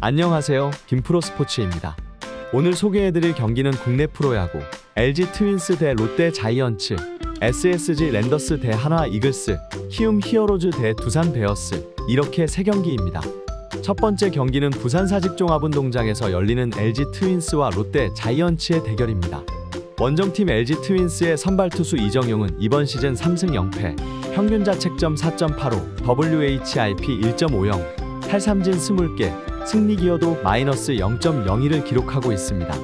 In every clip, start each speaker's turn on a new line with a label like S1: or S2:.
S1: 안녕하세요. 김프로스포츠입니다. 오늘 소개해드릴 경기는 국내 프로야구 LG 트윈스 대 롯데 자이언츠, SSG 랜더스 대 한화 이글스, 키움 히어로즈 대 두산 베어스, 이렇게 3경기입니다. 첫 번째 경기는 부산 사직종합운동장에서 열리는 LG 트윈스와 롯데 자이언츠의 대결입니다. 원정팀 LG 트윈스의 선발 투수 이정용은 이번 시즌 3승 0패, 평균 자책점 4.85, WHIP 1.50, 탈삼진 20개, 승리 기여도 마이너스 0.02를 기록하고 있습니다.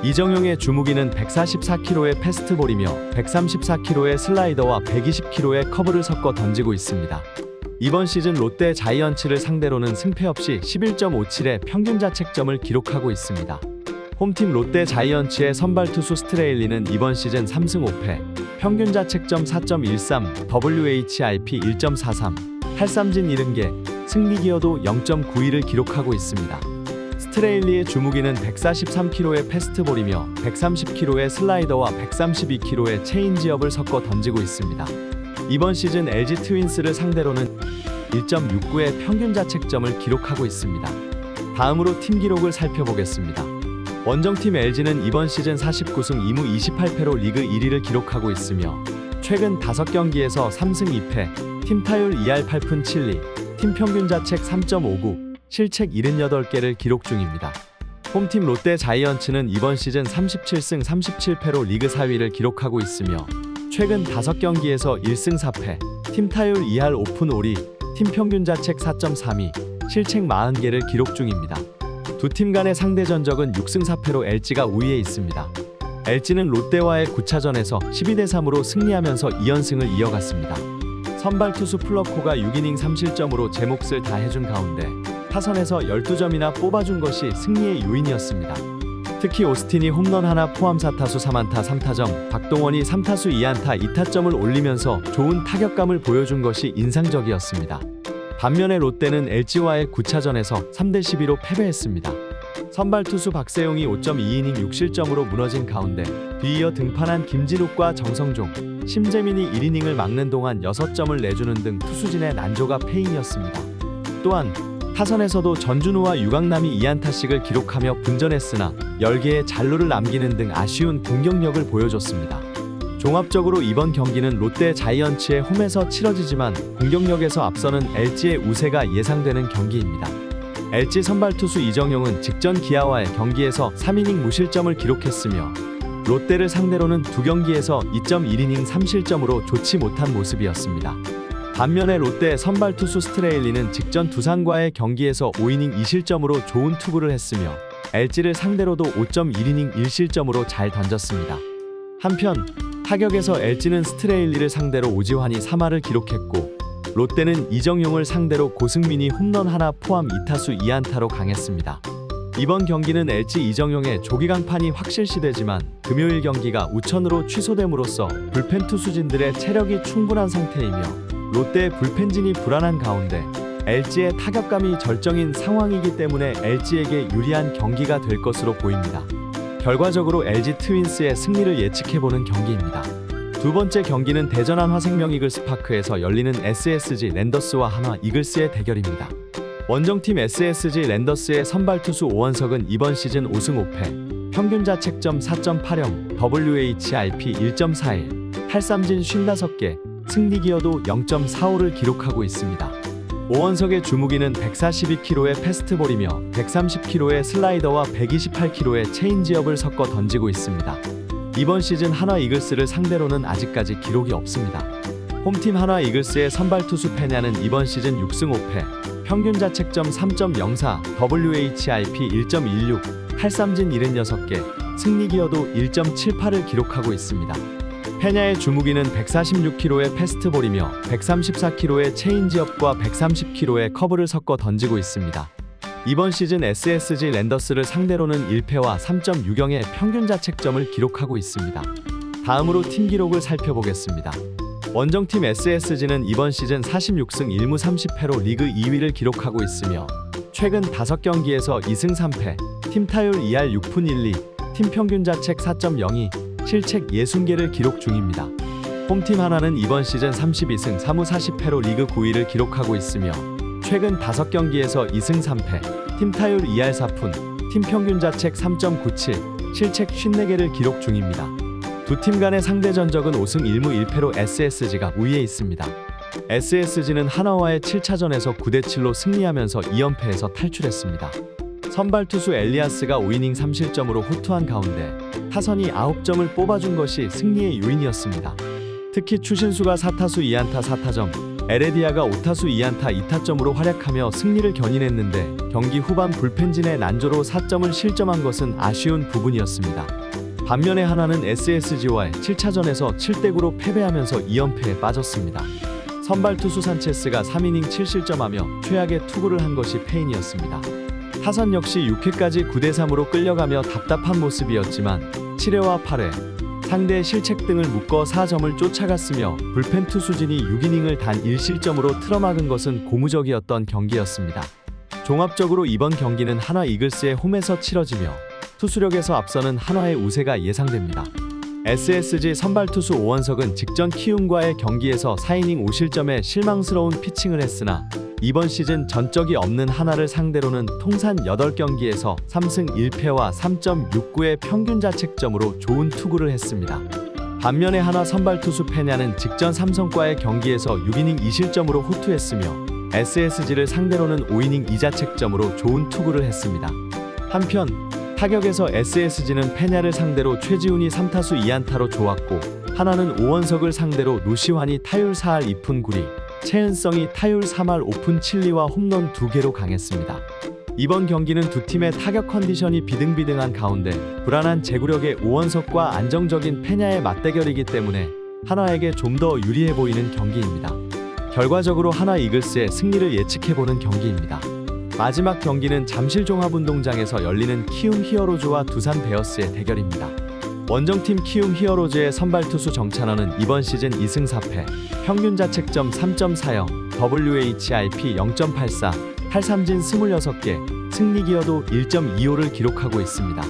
S1: 이정용의 주무기는 144km의 패스트볼이며 134km의 슬라이더와 120km의 커브를 섞어 던지고 있습니다. 이번 시즌 롯데 자이언츠를 상대로는 승패 없이 11.57의 평균 자책점을 기록하고 있습니다. 홈팀 롯데 자이언츠의 선발 투수 스트레일리는 이번 시즌 3승 5패, 평균 자책점 4.13, WHIP 1.43, 탈삼진 70개, 승리 기여도 0.92를 기록하고 있습니다. 스트레일리의 주무기는 143km의 패스트볼이며 130km의 슬라이더와 132km의 체인지업을 섞어 던지고 있습니다. 이번 시즌 LG 트윈스를 상대로는 1.69의 평균 자책점을 기록하고 있습니다. 다음으로 팀 기록을 살펴보겠습니다. 원정팀 LG는 이번 시즌 49승 2무 28패로 리그 1위를 기록하고 있으며 최근 5경기에서 3승 2패, 팀 타율 2할 8푼 7리, 팀 평균 자책 3.59, 실책 78개를 기록 중입니다. 홈팀 롯데 자이언츠는 이번 시즌 37승 37패로 리그 4위를 기록하고 있으며 최근 5경기에서 1승 4패, 팀 타율 2할 5푼 5리, 팀 평균 자책 4.32, 실책 40개를 기록 중입니다. 두 팀 간의 상대 전적은 6승 4패로 LG가 우위에 있습니다. LG는 롯데와의 9차전에서 12대3으로 승리하면서 2연승을 이어갔습니다. 선발 투수 플러코가 6이닝 3실점으로 제 몫을 다 해준 가운데 타선에서 12점이나 뽑아준 것이 승리의 요인이었습니다. 특히 오스틴이 홈런 하나 포함 4타수 3안타 3타점, 박동원이 3타수 2안타 2타점을 올리면서 좋은 타격감을 보여준 것이 인상적이었습니다. 반면에 롯데는 LG와의 9차전에서 3대12로 패배했습니다. 선발 투수 박세용이 5.2이닝 6실점으로 무너진 가운데 뒤이어 등판한 김진욱과 정성종, 심재민이 1이닝을 막는 동안 6점을 내주는 등 투수진의 난조가 패인이었습니다. 또한 타선에서도 전준우와 유강남이 2안타씩을 기록하며 분전했으나 10개의 잔루를 남기는 등 아쉬운 공격력을 보여줬습니다. 종합적으로 이번 경기는 롯데 자이언츠의 홈에서 치러지지만 공격력에서 앞서는 LG의 우세가 예상되는 경기입니다. LG 선발 투수 이정용은 직전 기아와의 경기에서 3이닝 무실점을 기록했으며 롯데를 상대로는 2경기에서 2.1이닝 3실점으로 좋지 못한 모습이었습니다. 반면에 롯데 선발 투수 스트레일리는 직전 두산과의 경기에서 5이닝 2실점으로 좋은 투구를 했으며 LG를 상대로도 5.1이닝 1실점으로 잘 던졌습니다. 한편 타격에서 LG는 스트레일리를 상대로 오지환이 3할을 기록했고 롯데는 이정용을 상대로 고승민이 홈런 하나 포함 2타수 2안타로 강했습니다. 이번 경기는 LG 이정용의 조기 강판이 확실시되지만 금요일 경기가 우천으로 취소됨으로써 불펜 투수진들의 체력이 충분한 상태이며 롯데의 불펜진이 불안한 가운데 LG의 타격감이 절정인 상황이기 때문에 LG에게 유리한 경기가 될 것으로 보입니다. 결과적으로 LG 트윈스의 승리를 예측해보는 경기입니다. 두 번째 경기는 대전 한화생명 이글스파크에서 열리는 SSG 랜더스와 한화 이글스의 대결입니다. 원정팀 SSG 랜더스의 선발 투수 오원석은 이번 시즌 5승 5패, 평균 자책점 4.80, WHIP 1.41, 탈삼진 55개, 승리 기여도 0.45를 기록하고 있습니다. 오원석의 주무기는 142km의 패스트볼이며 130km의 슬라이더와 128km의 체인지업을 섞어 던지고 있습니다. 이번 시즌 한화 이글스를 상대로는 아직까지 기록이 없습니다. 홈팀 한화 이글스의 선발 투수 페냐는 이번 시즌 6승 5패, 평균 자책점 3.04, WHIP 1.16, 탈삼진 76개, 승리 기여도 1.78을 기록하고 있습니다. 페냐의 주무기는 146km의 패스트볼이며 134km의 체인지업과 130km의 커브를 섞어 던지고 있습니다. 이번 시즌 SSG 랜더스를 상대로는 1패와 3.60의 평균 자책점을 기록하고 있습니다. 다음으로 팀 기록을 살펴보겠습니다. 원정팀 SSG는 이번 시즌 46승 1무 30패로 리그 2위를 기록하고 있으며 최근 5경기에서 2승 3패, 팀 타율 2할 6푼 1리, 팀 평균 자책 4.02, 실책 60개를 기록 중입니다. 홈팀 한화는 이번 시즌 32승 3무 40패로 리그 9위를 기록하고 있으며 최근 5경기에서 2승 3패, 팀 타율 2할 4푼, 팀 평균 자책 3.97, 실책 54개를 기록 중입니다. 두 팀 간의 상대 전적은 5승 1무 1패로 SSG가 우위에 있습니다. SSG는 하나와의 7차전에서 9대7로 승리하면서 2연패에서 탈출했습니다. 선발 투수 엘리아스가 5이닝 3실점으로 호투한 가운데 타선이 9점을 뽑아준 것이 승리의 요인이었습니다. 특히 추신수가 4타수 2안타 4타점, 에레디아가 5타수 2안타 2타점으로 활약하며 승리를 견인했는데 경기 후반 불펜진의 난조로 4점을 실점한 것은 아쉬운 부분이었습니다. 반면에 하나는 SSG와의 7차전에서 7대9로 패배하면서 2연패에 빠졌습니다. 선발 투수 산체스가 3이닝 7실점하며 최악의 투구를 한 것이 패인이었습니다. 타선 역시 6회까지 9대3으로 끌려가며 답답한 모습이었지만 7회와 8회 상대의 실책 등을 묶어 4점을 쫓아갔으며 불펜 투수진이 6이닝을 단 1실점으로 틀어막은 것은 고무적이었던 경기였습니다. 종합적으로 이번 경기는 하나 이글스의 홈에서 치러지며 투수력에서 앞서는 한화의 우세가 예상됩니다. SSG 선발 투수 오원석은 직전 키움과의 경기에서 4이닝 5실점에 실망스러운 피칭을 했으나 이번 시즌 전적이 없는 하나를 상대로는 통산 8경기에서 3승 1패와 3.69의 평균 자책점으로 좋은 투구를 했습니다. 반면에 하나 선발 투수 페냐는 직전 삼성과의 경기에서 6이닝 2실점으로 호투했으며 SSG를 상대로는 5이닝 2자책점으로 좋은 투구를 했습니다. 한편 타격에서 SSG는 페냐를 상대로 최지훈이 3타수 2안타로 좋았고 하나는 오원석을 상대로 노시환이 타율 4할 2푼 9리, 최은성이 타율 3할 5푼 7리와 홈런 2개로 강했습니다. 이번 경기는 두 팀의 타격 컨디션이 비등비등한 가운데 불안한 제구력의 오원석과 안정적인 페냐의 맞대결이기 때문에 하나에게 좀 더 유리해 보이는 경기입니다. 결과적으로 하나 이글스의 승리를 예측해보는 경기입니다. 마지막 경기는 잠실 종합운동장에서 열리는 키움 히어로즈와 두산 베어스의 대결입니다. 원정팀 키움 히어로즈의 선발 투수 정찬원은 이번 시즌 2승 4패, 평균 자책점 3.40, WHIP 0.84, 탈삼진 26개, 승리 기여도 1.25를 기록하고 있습니다.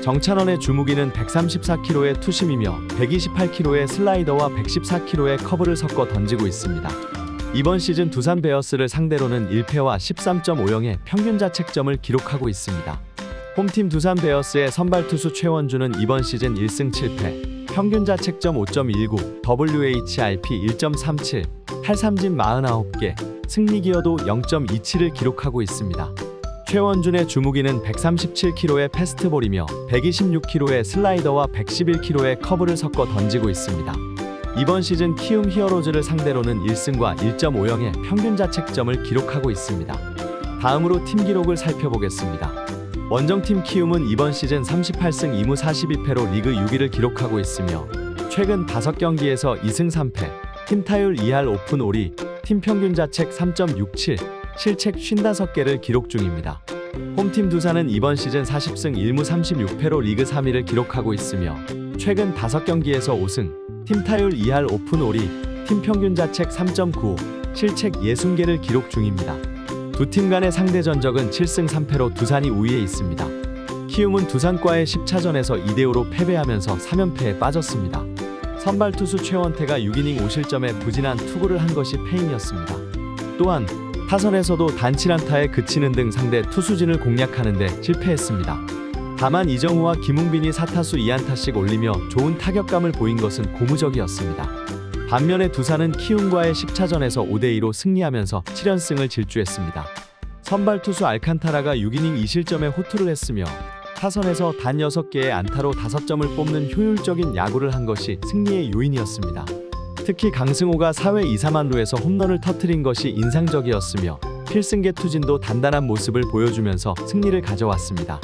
S1: 정찬원의 주무기는 134kg의 투심이며 128kg의 슬라이더와 114kg의 커브를 섞어 던지고 있습니다. 이번 시즌 두산 베어스를 상대로는 1패와 13.50의 평균 자책점을 기록하고 있습니다. 홈팀 두산 베어스의 선발 투수 최원주는 이번 시즌 1승 7패, 평균 자책점 5.19, WHIP 1.37, 탈삼진 49개, 승리 기여도 0.27을 기록하고 있습니다. 최원준의 주무기는 137kg의 패스트볼이며 126kg의 슬라이더와 111kg의 커브를 섞어 던지고 있습니다. 이번 시즌 키움 히어로즈를 상대로는 1승과 1.50의 평균 자책점을 기록하고 있습니다. 다음으로 팀 기록을 살펴보겠습니다. 원정팀 키움은 이번 시즌 38승 2무 42패로 리그 6위를 기록하고 있으며 최근 5경기에서 2승 3패, 팀 타율 2할 5푼 5리, 팀 평균 자책 3.67, 실책 55개를 기록 중입니다. 홈팀 두산은 이번 시즌 40승 1무 36패로 리그 3위를 기록하고 있으며 최근 5경기에서 5승, 팀 타율 2할 5푼 5리, 팀 평균 자책 3.95, 실책 60개를 기록 중입니다. 두 팀 간의 상대 전적은 7승 3패로 두산이 우위에 있습니다. 키움은 두산과의 10차전에서 2대5로 패배하면서 3연패에 빠졌습니다. 선발 투수 최원태가 6이닝 5실점에 부진한 투구를 한 것이 패인이었습니다. 또한 타선에서도 단칠안타에 그치는 등 상대 투수진을 공략하는 데 실패했습니다. 다만 이정우와 김웅빈이 4타수 2안타씩 올리며 좋은 타격감을 보인 것은 고무적이었습니다. 반면에 두산은 키움과의 10차전에서 5대2로 승리하면서 7연승을 질주했습니다. 선발 투수 알칸타라가 6이닝 2실점에 호투를 했으며 타선에서 단 6개의 안타로 5점을 뽑는 효율적인 야구를 한 것이 승리의 요인이었습니다. 특히 강승호가 4회 2-3안루에서 홈런을 터뜨린 것이 인상적이었으며 필승계 투진도 단단한 모습을 보여주면서 승리를 가져왔습니다.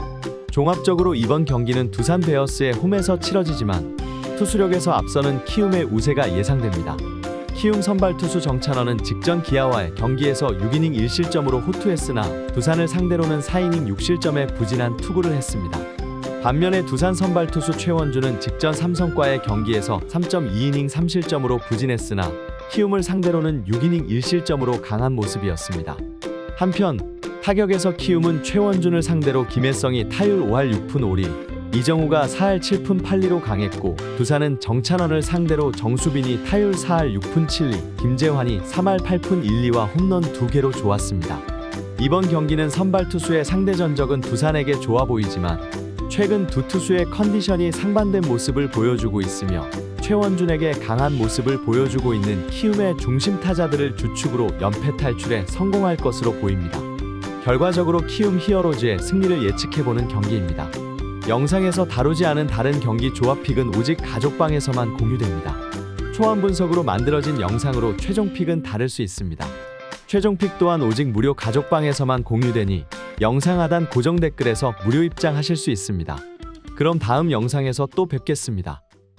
S1: 종합적으로 이번 경기는 두산 베어스의 홈에서 치러지지만 투수력에서 앞서는 키움의 우세가 예상됩니다. 키움 선발 투수 정찬원은 직전 기아와의 경기에서 6이닝 1실점으로 호투했으나 두산을 상대로는 4이닝 6실점에 부진한 투구를 했습니다. 반면에 두산 선발 투수 최원주는 직전 삼성과의 경기에서 3.2이닝 3실점으로 부진했으나 키움을 상대로는 6이닝 1실점으로 강한 모습이었습니다. 한편 타격에서 키움은 최원준을 상대로 김혜성이 타율 5할 6푼 5리, 이정우가 4할 7푼 8리로 강했고 두산은 정찬원을 상대로 정수빈이 타율 4할 6푼 7리, 김재환이 3할 8푼 1리와 홈런 2개로 좋았습니다. 이번 경기는 선발 투수의 상대 전적은 두산에게 좋아 보이지만 최근 두 투수의 컨디션이 상반된 모습을 보여주고 있으며 최원준에게 강한 모습을 보여주고 있는 키움의 중심 타자들을 주축으로 연패 탈출에 성공할 것으로 보입니다. 결과적으로 키움 히어로즈의 승리를 예측해보는 경기입니다. 영상에서 다루지 않은 다른 경기 조합픽은 오직 가족방에서만 공유됩니다. 초안 분석으로 만들어진 영상으로 최종 픽은 다를 수 있습니다. 최종 픽 또한 오직 무료 가족방에서만 공유되니 영상 하단 고정 댓글에서 무료 입장하실 수 있습니다. 그럼 다음 영상에서 또 뵙겠습니다.